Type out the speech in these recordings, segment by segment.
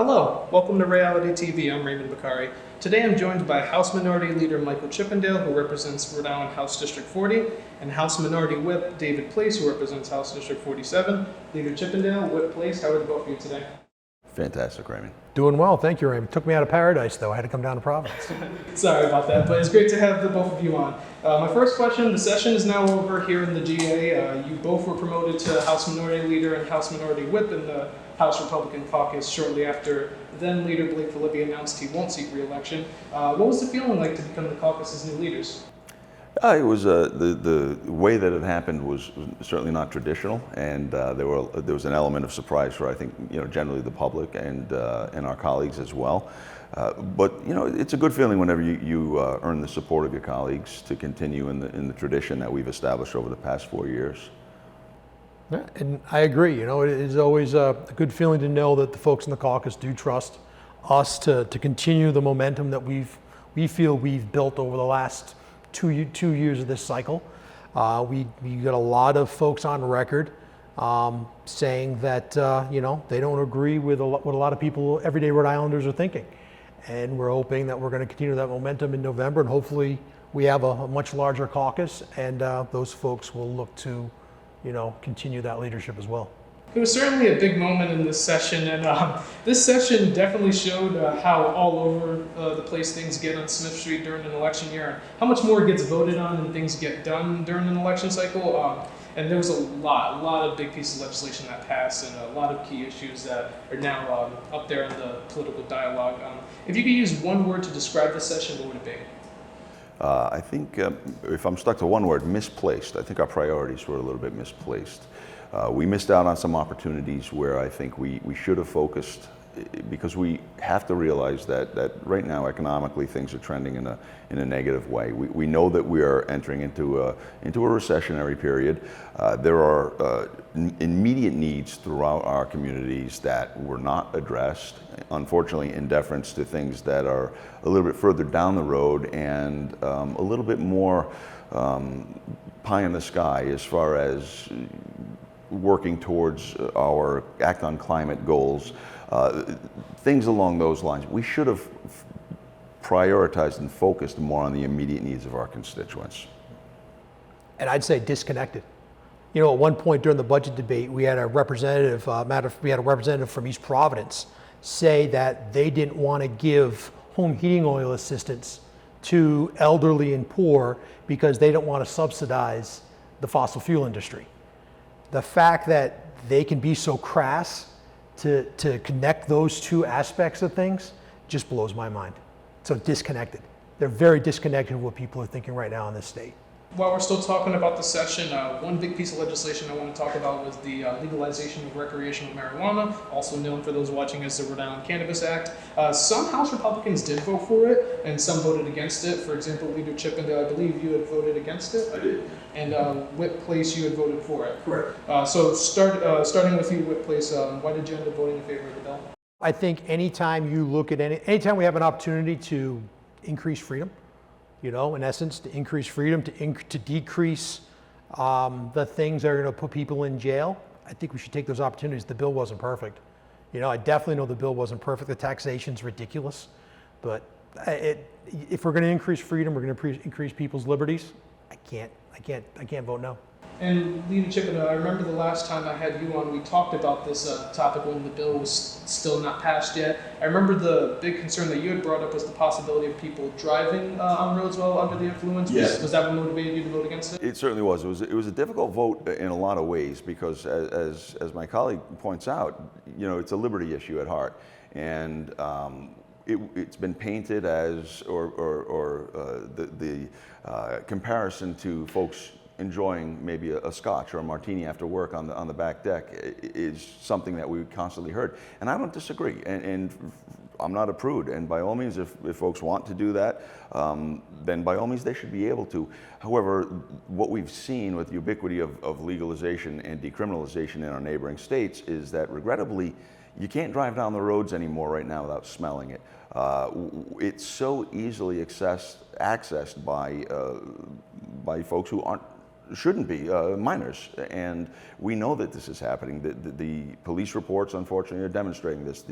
Hello, welcome to Ray-ality TV. I'm Raymond Bakari. Today I'm joined by House Minority Leader Michael Chippendale, who represents Rhode Island House District 40, and House Minority Whip David Place, who represents House District 47. Leader Chippendale, Whip Place, how are the both of you today? Fantastic, Raymond. Doing well, thank you, Raymond. Took me out of paradise, though. I had to come down to Providence. Sorry about that, but it's great to have the both of you on. My first question, the session is now over here in the GA. You both were promoted to House Minority Leader and House Minority Whip in the House Republican Caucus shortly after then Leader Blake Philippi announced he won't seek re-election. What was the feeling like to become the caucus's new leaders? It was the way that it happened was certainly not traditional, and there was an element of surprise for, I think, generally the public and our colleagues as well. But it's a good feeling whenever you earn the support of your colleagues to continue in the tradition that we've established over the past 4 years. Yeah, and I agree. It is always a good feeling to know that the folks in the caucus do trust us to continue the momentum that we feel we've built over the last two years of this cycle. We got a lot of folks on record saying that they don't agree with what a lot of people, everyday Rhode Islanders, are thinking, and we're hoping that we're going to continue that momentum in November, and hopefully we have a much larger caucus, and those folks will look to continue that leadership as well. It was certainly a big moment in this session, and this session definitely showed how all over the place things get on Smith Street during an election year, and how much more gets voted on and things get done during an election cycle. And there was a lot of big pieces of legislation that passed, and a lot of key issues that are now up there in the political dialogue. If you could use one word to describe this session, what would it be? I think if I'm stuck to one word, misplaced. I think our priorities were a little bit misplaced. We missed out on some opportunities where I think we should have focused, because we have to realize that right now economically things are trending in a negative way. We know that we are entering into a recessionary period. There are immediate needs throughout our communities that were not addressed, unfortunately, in deference to things that are a little bit further down the road and a little bit more pie in the sky as far as working towards our Act on Climate goals, things along those lines. We should have prioritized and focused more on the immediate needs of our constituents. And I'd say disconnected. At one point during the budget debate, we had a representative, from East Providence say that they didn't want to give home heating oil assistance to elderly and poor because they don't want to subsidize the fossil fuel industry. The fact that they can be so crass to connect those two aspects of things just blows my mind. So disconnected. They're very disconnected with what people are thinking right now in this state. While we're still talking about the session, one big piece of legislation I want to talk about was the legalization of recreational marijuana, also known for those watching as the Rhode Island Cannabis Act. Some House Republicans did vote for it, and some voted against it. For example, Leader Chippendale, I believe you had voted against it. I did. And Whip Place, you had voted for it. Correct. So starting with you, Whip Place, why did you end up voting in favor of the bill? I think anytime we have an opportunity to increase freedom, in essence, to increase freedom, to decrease the things that are going to put people in jail, I think we should take those opportunities. The bill wasn't perfect. I definitely know the bill wasn't perfect. The taxation's ridiculous, but if we're going to increase freedom, we're going to increase people's liberties. I can't vote no. And Leader Chippendale, I remember the last time I had you on, we talked about this topic when the bill was still not passed yet. I remember the big concern that you had brought up was the possibility of people driving on roads while under the influence. Yes. Was that what motivated you to vote against it? It certainly was. It was a difficult vote in a lot of ways because, as my colleague points out, it's a liberty issue at heart, and it's been painted as the comparison to folks enjoying maybe a scotch or a martini after work on the back deck is something that we constantly heard, and I don't disagree. And I'm not a prude, and by all means, if folks want to do that, then by all means they should be able to. However, what we've seen with the ubiquity of legalization and decriminalization in our neighboring states is that, regrettably, you can't drive down the roads anymore right now without smelling it. It's so easily accessed by folks who aren't shouldn't be, minors. And we know that this is happening. The police reports, unfortunately, are demonstrating this.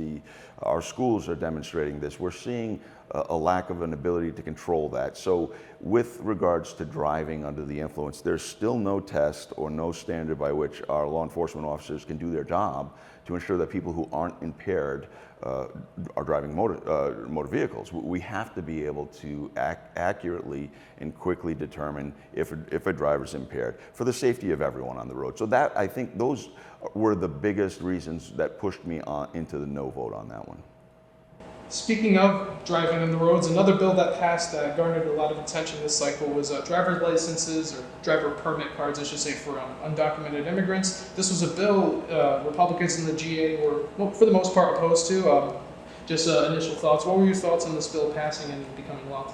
Our schools are demonstrating this. We're seeing a lack of an ability to control that. So with regards to driving under the influence, there's still no test or no standard by which our law enforcement officers can do their job to ensure that people who aren't impaired are driving motor vehicles. We have to be able to accurately and quickly determine if a driver's impaired for the safety of everyone on the road. So that, I think those were the biggest reasons that pushed me into the no vote on that one. Speaking of driving on the roads, another bill that passed that garnered a lot of attention this cycle was driver's licenses, or driver permit cards, I should say, for undocumented immigrants. This was a bill Republicans in the GA were, well, for the most part, opposed to. Just initial thoughts. What were your thoughts on this bill passing and becoming law?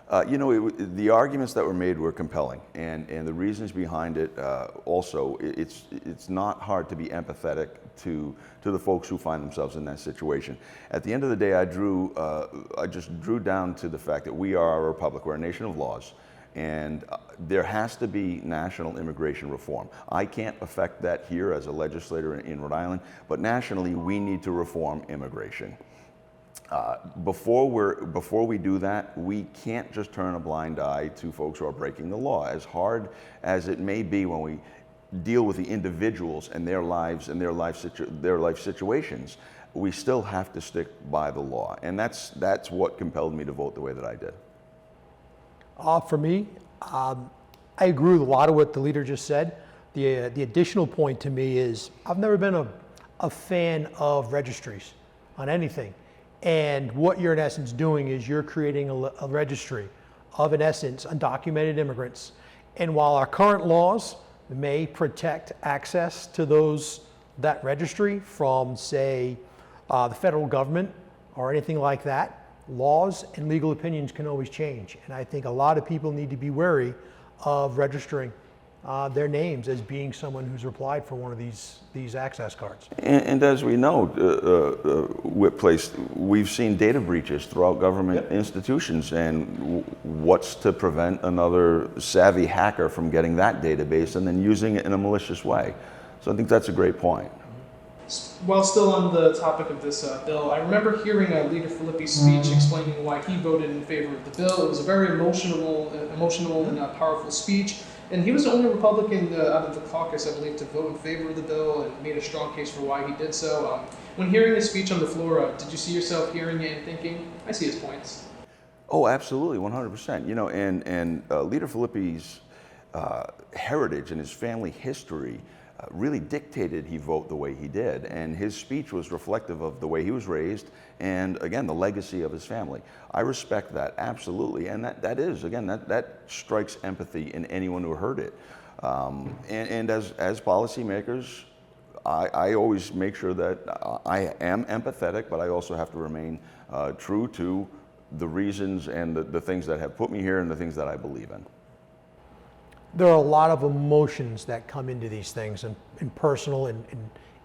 The arguments that were made were compelling, and the reasons behind it also, it's not hard to be empathetic to the folks who find themselves in that situation. At the end of the day, I just drew down to the fact that we are a republic, we're a nation of laws, and there has to be national immigration reform. I can't affect that here as a legislator in Rhode Island, but nationally we need to reform immigration. Before we do that, we can't just turn a blind eye to folks who are breaking the law. As hard as it may be when we deal with the individuals and their lives and their life situations, we still have to stick by the law. And that's what compelled me to vote the way that I did. For me, I agree with a lot of what the leader just said. The additional point to me is I've never been a fan of registries on anything. And what you're in essence doing is you're creating a registry of, in essence, undocumented immigrants. And while our current laws may protect access to that registry from, say, the federal government or anything like that, laws and legal opinions can always change. And I think a lot of people need to be wary of registering their names as being someone who's applied for one of these access cards. And as we know, Whip Place, we've seen data breaches throughout government institutions, and what's to prevent another savvy hacker from getting that database and then using it in a malicious way? So I think that's a great point. While still on the topic of this bill, I remember hearing Leader Filippi's speech explaining why he voted in favor of the bill. It was a very emotional and powerful speech. And he was the only Republican out of the caucus, I believe, to vote in favor of the bill and made a strong case for why he did so. When hearing his speech on the floor, did you see yourself hearing it and thinking, I see his points? Oh, absolutely, 100%. And Leader Filippi's heritage and his family history really dictated he vote the way he did. And his speech was reflective of the way he was raised and, again, the legacy of his family. I respect that, absolutely. And that strikes empathy in anyone who heard it. And as policymakers, I always make sure that I am empathetic, but I also have to remain true to the reasons and the things that have put me here and the things that I believe in. There are a lot of emotions that come into these things, and personal and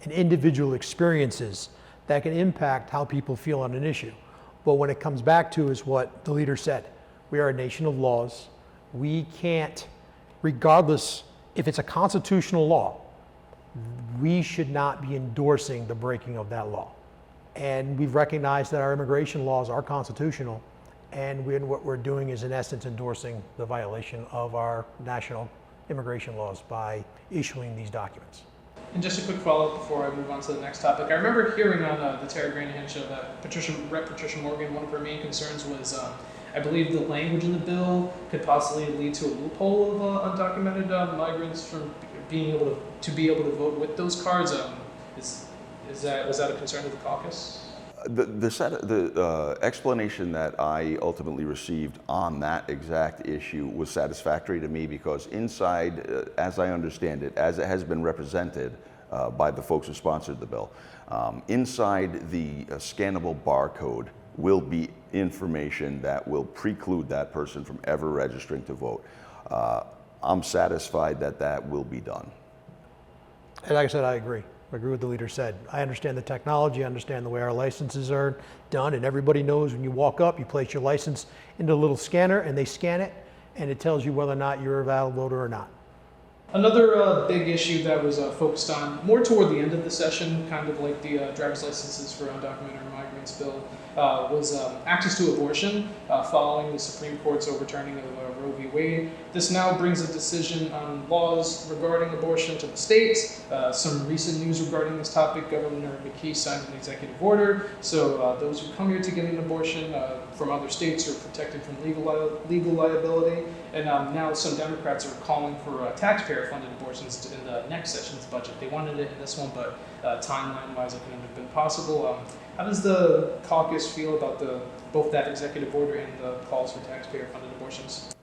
individual experiences that can impact how people feel on an issue. But when it comes back to is what the leader said, we are a nation of laws. We can't, regardless if it's a constitutional law, we should not be endorsing the breaking of that law. And we've recognized that our immigration laws are constitutional, and what we're doing is in essence endorsing the violation of our national immigration laws by issuing these documents. And just a quick follow-up before I move on to the next topic. I remember hearing on the Terry Granahan show that Rep. Patricia Morgan, one of her main concerns was, I believe the language in the bill could possibly lead to a loophole of undocumented migrants from being able to vote with those cards. Was that a concern of the caucus? The explanation that I ultimately received on that exact issue was satisfactory to me, because inside, as I understand it, as it has been represented by the folks who sponsored the bill, inside the scannable barcode will be information that will preclude that person from ever registering to vote. I'm satisfied that that will be done. And like I said, I agree. I agree with what the leader said. I understand the technology, I understand the way our licenses are done, and everybody knows when you walk up, you place your license into a little scanner and they scan it, and it tells you whether or not you're a valid voter or not. Another big issue that was focused on more toward the end of the session, kind of like the driver's licenses for undocumented migrants bill, was access to abortion following the Supreme Court's overturning of Roe v. Wade. This now brings a decision on laws regarding abortion to the states. Some recent news regarding this topic: Governor McKee signed an executive order, so those who come here to get an abortion from other states are protected from legal liability. And now some Democrats are calling for taxpayer-funded abortions in the next session's budget. They wanted it in this one, but timeline-wise, it couldn't have been possible. How does the caucus feel about both that executive order and the calls for taxpayer-funded abortions?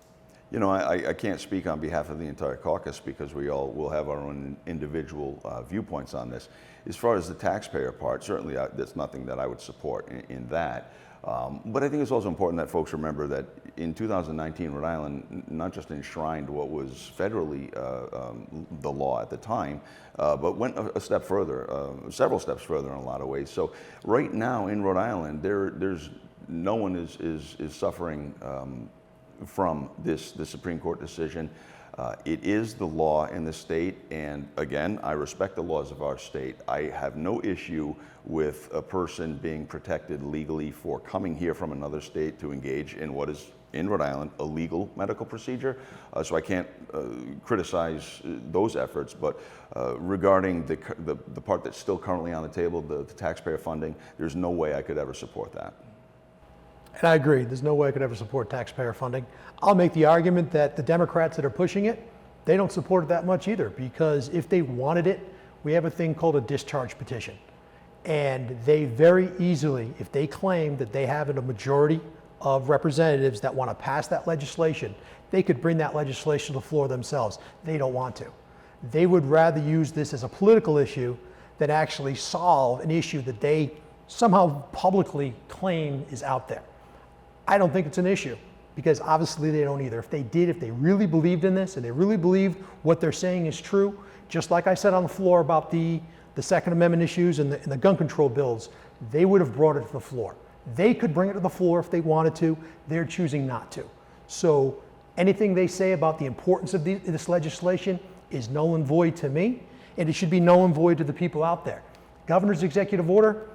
You know, I can't speak on behalf of the entire caucus because we all will have our own individual viewpoints on this. As far as the taxpayer part, certainly that's nothing that I would support in that. But I think it's also important that folks remember that in 2019, Rhode Island not just enshrined what was federally the law at the time, but went a step further, several steps further in a lot of ways. So right now in Rhode Island, there's no one is suffering from the Supreme Court decision. It is the law in the state, and again, I respect the laws of our state. I have no issue with a person being protected legally for coming here from another state to engage in what is, in Rhode Island, a legal medical procedure. So I can't criticize those efforts, but regarding the part that's still currently on the table, the taxpayer funding, there's no way I could ever support that. And I agree, there's no way I could ever support taxpayer funding. I'll make the argument that the Democrats that are pushing it, they don't support it that much either, because if they wanted it, we have a thing called a discharge petition. And they very easily, if they claim that they have a majority of representatives that want to pass that legislation, they could bring that legislation to the floor themselves. They don't want to. They would rather use this as a political issue than actually solve an issue that they somehow publicly claim is out there. I don't think it's an issue, because obviously they don't either. If they did, if they really believed in this and they really believed what they're saying is true, just like I said on the floor about the Second Amendment issues and the gun control bills, they would have brought it to the floor. They could bring it to the floor if they wanted to. They're choosing not to. So anything they say about the importance of this legislation is null and void to me, and it should be null and void to the people out there. Governor's executive order,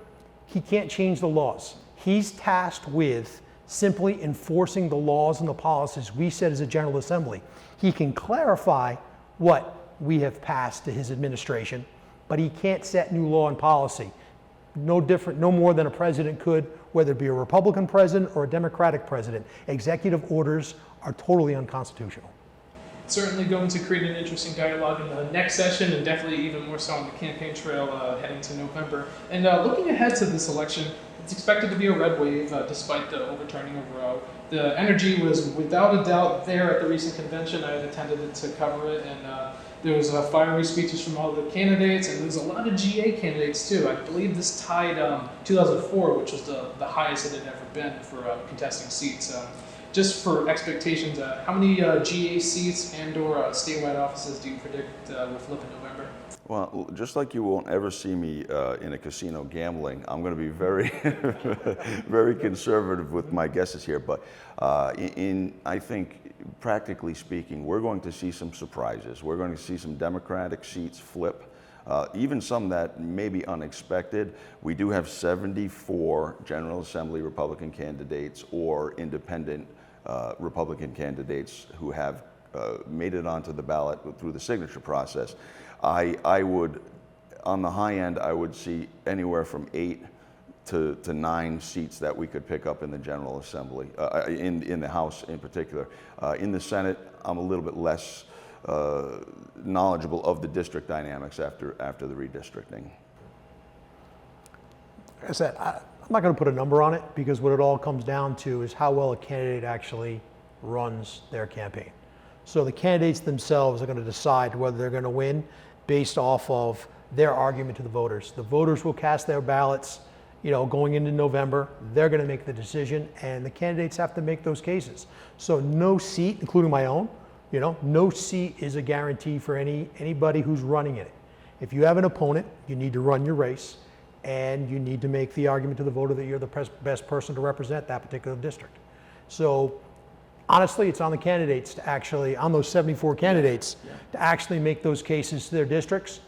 he can't change the laws. He's tasked with simply enforcing the laws and the policies we set as a General Assembly. He can clarify what we have passed to his administration, but he can't set new law and policy. No different, no more than a president could, whether it be a Republican president or a Democratic president. Executive orders are totally unconstitutional. Certainly going to create an interesting dialogue in the next session, and definitely even more so on the campaign trail heading to November. And looking ahead to this election, it's expected to be a red wave despite the overturning of Roe. The energy was without a doubt there at the recent convention. I had attended it to cover it, and there was fiery speeches from all the candidates, and there's a lot of GA candidates too. I believe this tied 2004, which was the highest it had ever been for contesting seats. Just for expectations, how many GA seats and/or statewide offices do you predict will flip in November? Well, just like you won't ever see me in a casino gambling, I'm going to be very, very conservative with my guesses here. But I think, practically speaking, we're going to see some surprises. We're going to see some Democratic seats flip, even some that may be unexpected. We do have 74 General Assembly Republican candidates or independent Republican candidates who have made it onto the ballot through the signature process. I would, on the high end, I would see anywhere from 8 to 9 seats that we could pick up in the General Assembly, in the House in particular. In the Senate, I'm a little bit less knowledgeable of the district dynamics after the redistricting. Like I said, I'm not going to put a number on it, because what it all comes down to is how well a candidate actually runs their campaign. So the candidates themselves are going to decide whether they're going to win based off of their argument to the voters. The voters will cast their ballots, going into November. They're going to make the decision, and the candidates have to make those cases. So no seat, including my own, no seat is a guarantee for anybody who's running it. If you have an opponent, you need to run your race, and you need to make the argument to the voter that you're the best person to represent that particular district. So honestly, it's on the candidates to actually, on those 74 candidates, to actually make those cases to their districts,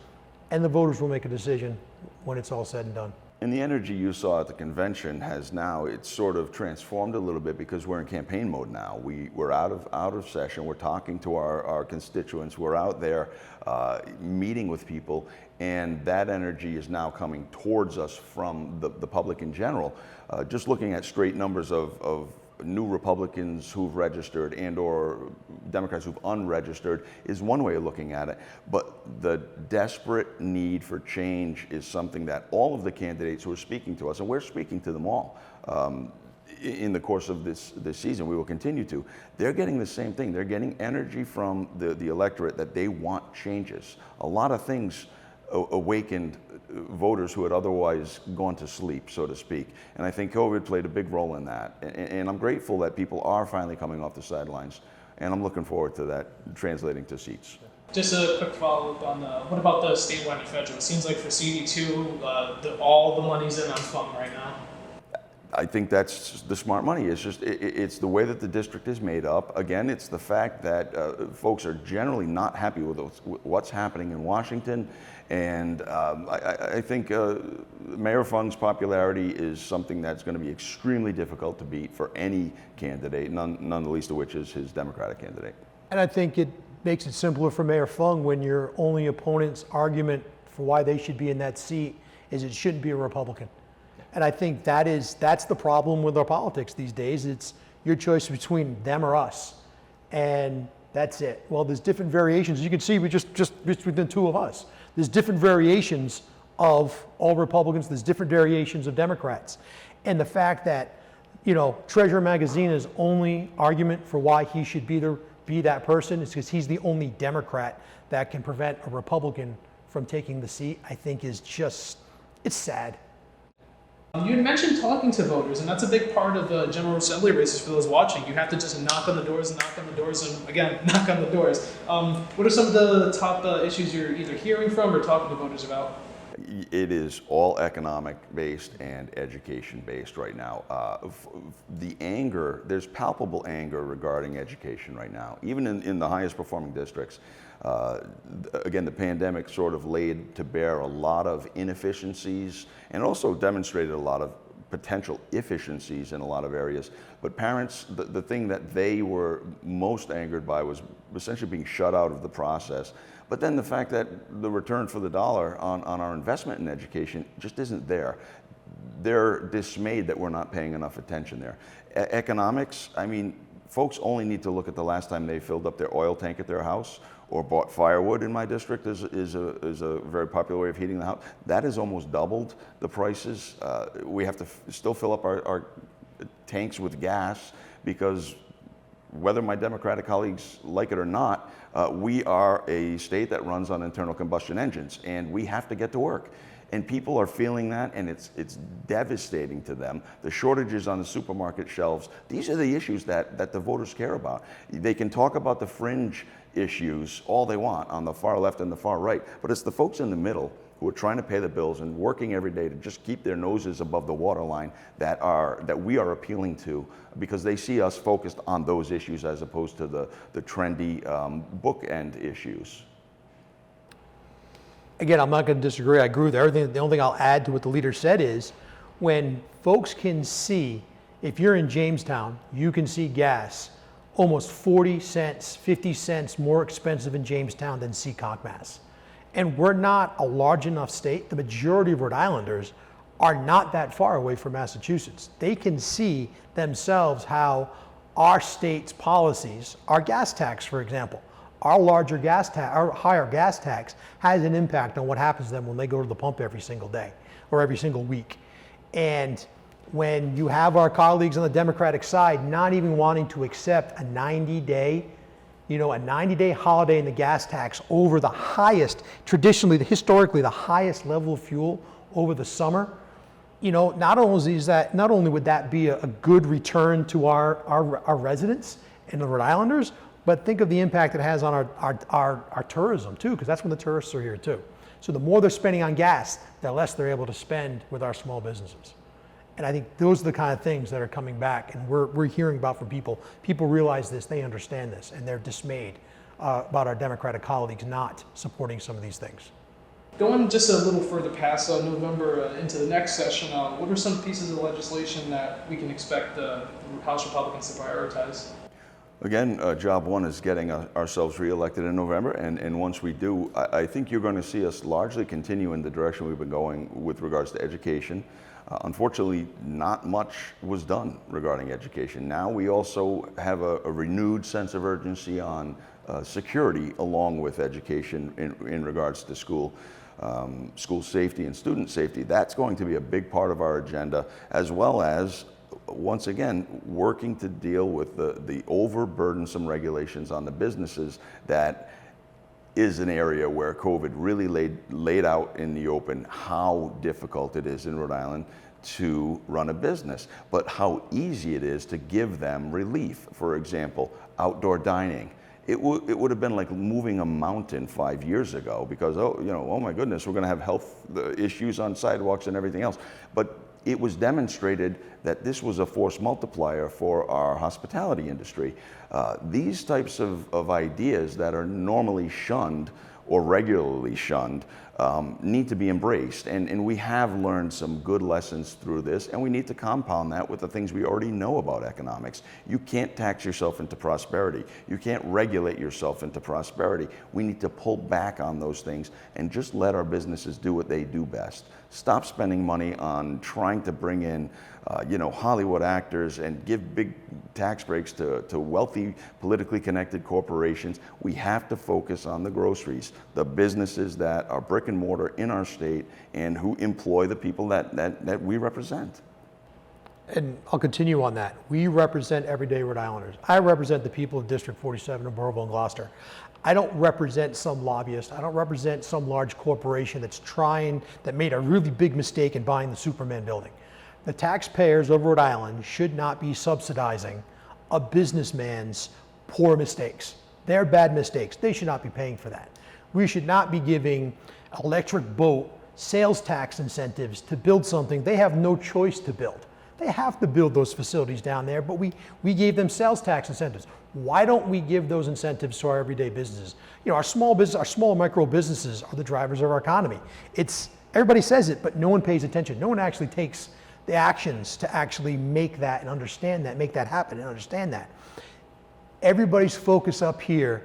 and the voters will make a decision when it's all said and done. And the energy you saw at the convention has now, it's sort of transformed a little bit because we're in campaign mode now. We're out of session, we're talking to our constituents, we're out there meeting with people, and that energy is now coming towards us from the public in general. Just looking at straight numbers of new Republicans who've registered and or Democrats who've unregistered is one way of looking at it. But the desperate need for change is something that all of the candidates who are speaking to us, and we're speaking to them all in the course of this season, we will continue to, they're getting the same thing. They're getting energy from the electorate that they want changes. A lot of things awakened voters who had otherwise gone to sleep, so to speak. And I think COVID played a big role in that. And I'm grateful that people are finally coming off the sidelines. And I'm looking forward to that translating to seats. Just a quick follow-up on what about the statewide and federal? It seems like for CD2, all the money's in on FUM right now. I think that's the smart money. It's just it's the way that the district is made up. Again, it's the fact that folks are generally not happy with what's happening in Washington, and I think Mayor Fung's popularity is something that's going to be extremely difficult to beat for any candidate, none the least of which is his Democratic candidate. And I think it makes it simpler for Mayor Fung when your only opponent's argument for why they should be in that seat is it shouldn't be a Republican. And I think that's the problem with our politics these days. It's your choice between them or us. And that's it. Well, there's different variations. You can see we just between the two of us. There's different variations of all Republicans. There's different variations of Democrats. And the fact that, Treasurer Magazzina's only argument for why he should be that person is because he's the only Democrat that can prevent a Republican from taking the seat, I think is just, it's sad. You had mentioned talking to voters, and that's a big part of the General Assembly races for those watching. You have to just knock on the doors, and again, knock on the doors. What are some of the top issues you're either hearing from or talking to voters about? It is all economic based and education based right now. The anger, there's palpable anger regarding education right now, even in the highest performing districts. Again, the pandemic sort of laid to bear a lot of inefficiencies and also demonstrated a lot of potential efficiencies in a lot of areas. But parents, the thing that they were most angered by was essentially being shut out of the process. But then the fact that the return for the dollar on our investment in education just isn't there. They're dismayed that we're not paying enough attention there. Economics, I mean, folks only need to look at the last time they filled up their oil tank at their house or bought firewood. In my district is a very popular way of heating the house. That has almost doubled the prices. We have to still fill up our tanks with gas because whether my Democratic colleagues like it or not, we are a state that runs on internal combustion engines, and we have to get to work. And people are feeling that, and it's devastating to them. The shortages on the supermarket shelves, these are the issues that the voters care about. They can talk about the fringe issues all they want on the far left and the far right, but it's the folks in the middle who are trying to pay the bills and working every day to just keep their noses above the waterline that we are appealing to, because they see us focused on those issues as opposed to the trendy bookend issues. Again, I'm not going to disagree. I agree with everything. The only thing I'll add to what the leader said is when folks can see, if you're in Jamestown, you can see gas almost 40 cents, 50 cents more expensive in Jamestown than Seekonk, Mass. And we're not a large enough state. The majority of Rhode Islanders are not that far away from Massachusetts. They can see themselves how our state's policies, our gas tax, for example, our higher gas tax has an impact on what happens to them when they go to the pump every single day or every single week. And when you have our colleagues on the Democratic side not even wanting to accept a 90-day holiday in the gas tax over the highest, historically the highest level of fuel over the summer, not only would that be a good return to our residents and the Rhode Islanders, but think of the impact it has on our tourism too, because that's when the tourists are here too. So the more they're spending on gas, the less they're able to spend with our small businesses. And I think those are the kind of things that are coming back, and we're hearing about from people. People realize this, they understand this, and they're dismayed about our Democratic colleagues not supporting some of these things. Going just a little further past November into the next session, what are some pieces of legislation that we can expect House Republicans to prioritize? Again, job one is getting ourselves reelected in November, and once we do, I think you're going to see us largely continue in the direction we've been going with regards to education. Unfortunately, not much was done regarding education. Now we also have a renewed sense of urgency on security along with education in regards to school safety and student safety. That's going to be a big part of our agenda, as well as, once again, working to deal with the overburdensome regulations on the businesses. That is an area where COVID really laid out in the open how difficult it is in Rhode Island to run a business, but how easy it is to give them relief. For example, outdoor dining. It would have been like moving a mountain 5 years ago, because, oh my goodness, we're going to have health issues on sidewalks and everything else. But it was demonstrated that this was a force multiplier for our hospitality industry. These types of ideas that are normally shunned or regularly shunned need to be embraced. And we have learned some good lessons through this, and we need to compound that with the things we already know about economics. You can't tax yourself into prosperity. You can't regulate yourself into prosperity. We need to pull back on those things and just let our businesses do what they do best. Stop spending money on trying to bring in Hollywood actors and give big tax breaks to wealthy, politically connected corporations. We have to focus on the groceries, the businesses that are brick and mortar in our state and who employ the people that we represent. And I'll continue on that. We represent everyday Rhode Islanders. I represent the people of District 47 of Burrillville and Gloucester. I don't represent some lobbyist. I don't represent some large corporation that made a really big mistake in buying the Superman building. The taxpayers of Rhode Island should not be subsidizing a businessman's poor mistakes. They're bad mistakes. They should not be paying for that. We should not be giving electric boat sales tax incentives to build something they have no choice to build. They have to build those facilities down there, but we gave them sales tax incentives. Why don't we give those incentives to our everyday businesses? Our small and micro businesses are the drivers of our economy. Everybody says it, but no one pays attention. No one actually takes the actions to actually make that and understand that, make that happen and understand that. Everybody's focus up here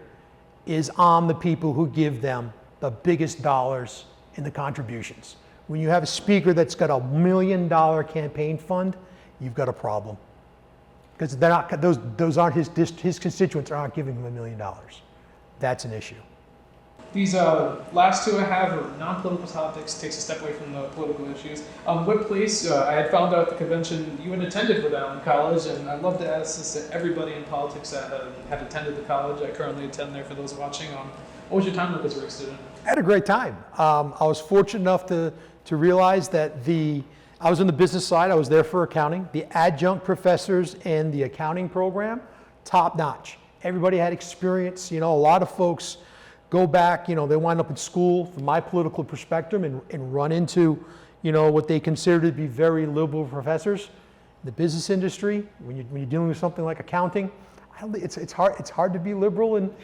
is on the people who give them the biggest dollars in the contributions. When you have a speaker that's got $1 million campaign fund, you've got a problem. Because those aren't his constituents aren't giving him $1 million. That's an issue. These last two I have are non-political topics, takes a step away from the political issues. Whip Place, I had found out at the convention you had attended Rhode Island College, and I'd love to ask this to everybody in politics that had attended the college. I currently attend there for those watching. What was your time like as a Rick student? I had a great time. I was fortunate enough to realize that I was in the business side. I was there for accounting. The adjunct professors in the accounting program, top notch. Everybody had experience. A lot of folks go back, they wind up in school from my political perspective and run into, what they consider to be very liberal professors. The business industry, when you're dealing with something like accounting, it's hard to be liberal and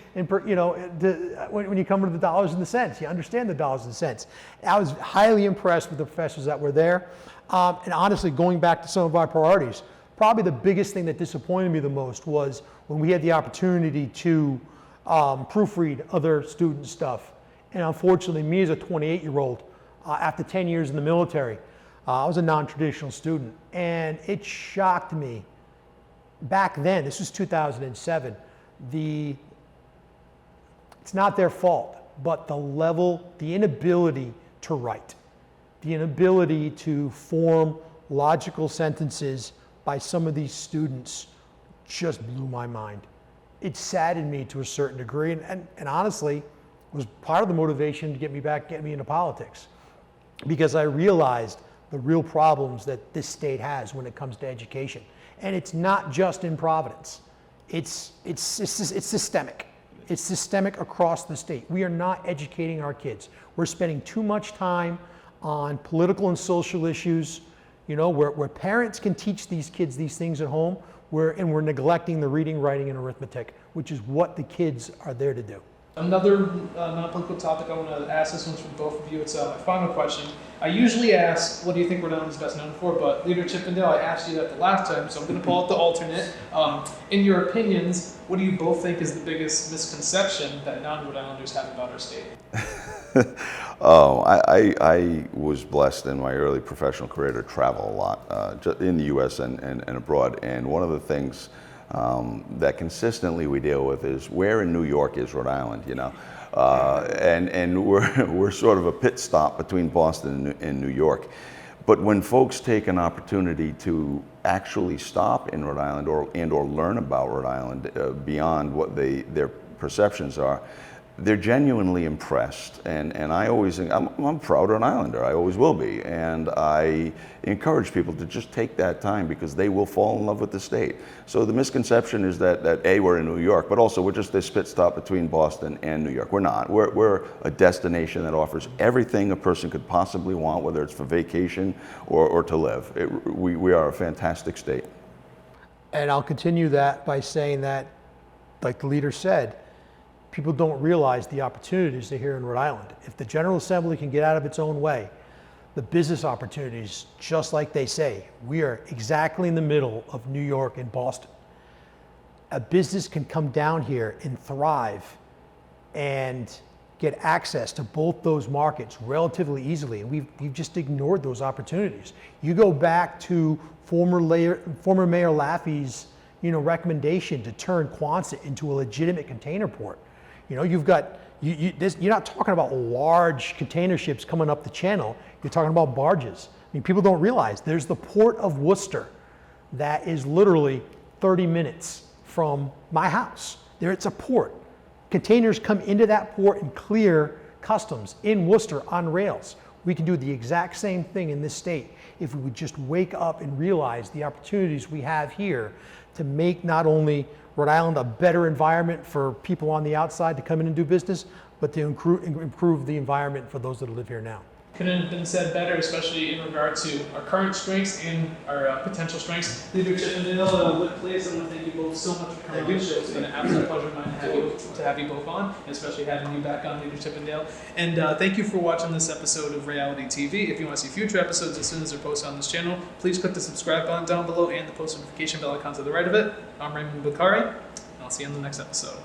when you come to the dollars and the cents, you understand the dollars and cents. I was highly impressed with the professors that were there. And honestly, going back to some of our priorities, probably the biggest thing that disappointed me the most was when we had the opportunity to proofread other student stuff. And unfortunately, me as a 28-year-old, after 10 years in the military, I was a non-traditional student. And it shocked me. Back then, this was 2007, it's not their fault, but the inability to write, the inability to form logical sentences by some of these students just blew my mind. It saddened me to a certain degree, and honestly, was part of the motivation to get me into politics, because I realized the real problems that this state has when it comes to education. And it's not just in Providence. It's systemic. It's systemic across the state. We are not educating our kids. We're spending too much time on political and social issues, You know, where parents can teach these kids these things at home, and we're neglecting the reading, writing, and arithmetic, which is what the kids are there to do. Another non-political topic I want to ask, this one's for both of you. It's my final question. I usually ask, what do you think Rhode Island is best known for? But Leader Chippendale, I asked you that the last time, so I'm going to pull out the alternate. In your opinions, what do you both think is the biggest misconception that non-Rhode Islanders have about our state? I was blessed in my early professional career to travel a lot in the U.S. and abroad. And one of the things that consistently we deal with is, where in New York is Rhode Island, you know? And we're sort of a pit stop between Boston and New York. But when folks take an opportunity to actually stop in Rhode Island or learn about Rhode Island beyond what their perceptions are, they're genuinely impressed, and I'm a proud Rhode Islander. I always will be, and I encourage people to just take that time, because they will fall in love with the state. So the misconception is that A, we're in New York, but also we're just this pit stop between Boston and New York. We're not. We're a destination that offers everything a person could possibly want, whether it's for vacation or to live. We are a fantastic state. And I'll continue that by saying that, like the leader said, people don't realize the opportunities are here in Rhode Island. If the General Assembly can get out of its own way, the business opportunities, just like they say, we are exactly in the middle of New York and Boston. A business can come down here and thrive and get access to both those markets relatively easily, and we've just ignored those opportunities. You go back to former Mayor Laffey's recommendation to turn Quonset into a legitimate container port. You know, you've got, you're not talking about large container ships coming up the channel, you're talking about barges. I mean, people don't realize there's the port of Worcester that is literally 30 minutes from my house. There, it's a port. Containers come into that port and clear customs in Worcester on rails. We can do the exact same thing in this state if we would just wake up and realize the opportunities we have here to make not only Rhode Island a better environment for people on the outside to come in and do business, but to improve the environment for those that live here now. Couldn't have been said better, especially in regard to our current strengths and our potential strengths. Leader Chippendale and Whip Place, I want to thank you both so much for coming on the show. It's been an absolute pleasure of mine to have you both on, and especially having you back on, Leader Chippendale. And thank you for watching this episode of Ray-ality TV. If you want to see future episodes as soon as they're posted on this channel, please click the subscribe button down below and the post notification bell icon to the right of it. I'm Raymond Bukhari, and I'll see you on the next episode.